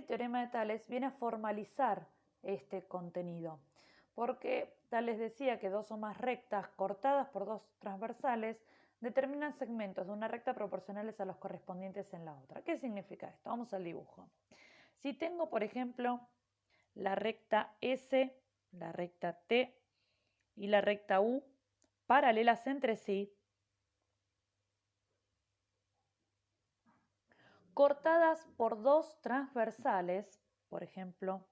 el teorema de Tales viene a formalizar este contenido, porque Tales decía que dos o más rectas cortadas por dos transversales determinan segmentos de una recta proporcionales a los correspondientes en la otra. ¿Qué significa esto? Vamos al dibujo. Si tengo, por ejemplo, la recta S, la recta T y la recta U paralelas entre sí, cortadas por dos transversales, por ejemplo,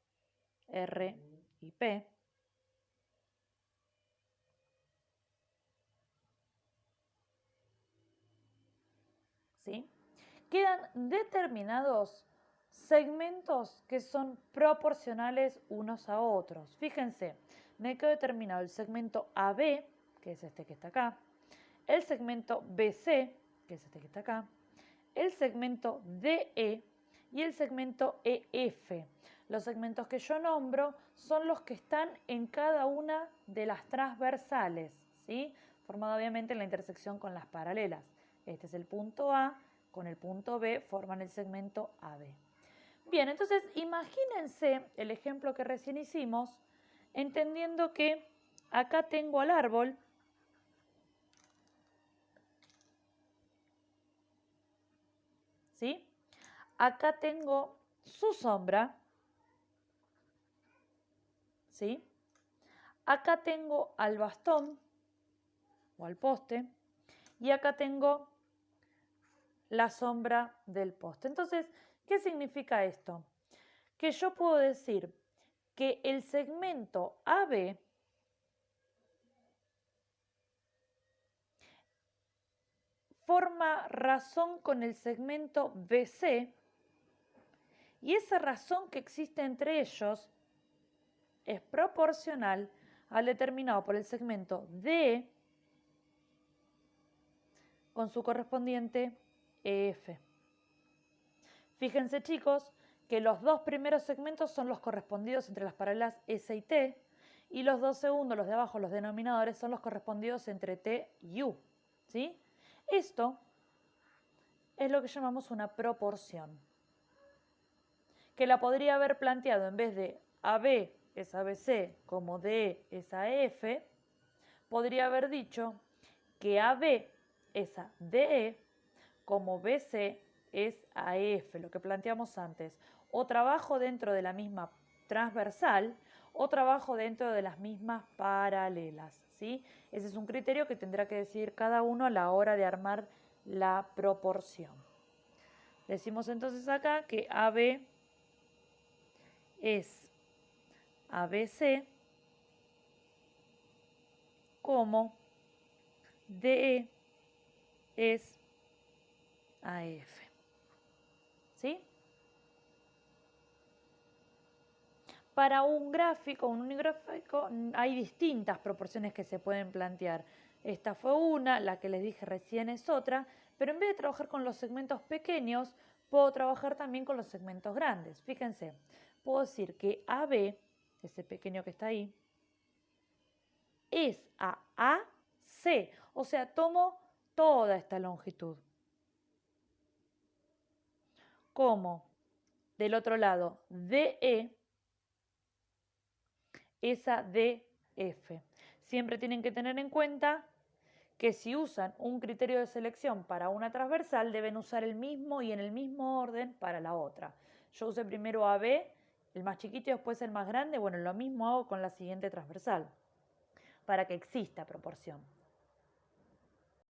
R y P, ¿sí? Quedan determinados segmentos que son proporcionales unos a otros. Fíjense, me quedó determinado el segmento AB, que es este que está acá, el segmento BC, que es este que está acá, el segmento DE y el segmento EF. Los segmentos que yo nombro son los que están en cada una de las transversales, ¿sí? Formado obviamente en la intersección con las paralelas. Este es el punto A, con el punto B forman el segmento AB. Bien, entonces imagínense el ejemplo que recién hicimos, entendiendo que acá tengo al árbol, ¿sí? Acá tengo su sombra, ¿sí? Acá tengo al bastón o al poste y acá tengo la sombra del poste. Entonces, ¿qué significa esto? Que yo puedo decir que el segmento AB forma razón con el segmento BC y esa razón que existe entre ellos es proporcional al determinado por el segmento DE con su correspondiente EF. Fíjense, chicos, que los dos primeros segmentos son los correspondidos entre las paralelas S y T, y los dos segundos, los de abajo, los denominadores, son los correspondidos entre T y U, ¿sí? Esto es lo que llamamos una proporción, que la podría haber planteado en vez de AB es ABC como DE es AF, podría haber dicho que AB es a DE como BC es AF, lo que planteamos antes, o trabajo dentro de la misma transversal o trabajo dentro de las mismas paralelas, ¿sí? Ese es un criterio que tendrá que decidir cada uno a la hora de armar la proporción. Decimos entonces acá que AB es ABC como DE es AF, ¿sí? Para un gráfico, un unigráfico, hay distintas proporciones que se pueden plantear. Esta fue una, la que les dije recién es otra, pero en vez de trabajar con los segmentos pequeños, puedo trabajar también con los segmentos grandes. Fíjense, puedo decir que AB, ese pequeño que está ahí, es a AC, o sea, tomo toda esta longitud. Como del otro lado, DE es a DF. Siempre tienen que tener en cuenta que si usan un criterio de selección para una transversal, deben usar el mismo y en el mismo orden para la otra. Yo usé primero AB, el más chiquito y después el más grande. Bueno, lo mismo hago con la siguiente transversal, para que exista proporción.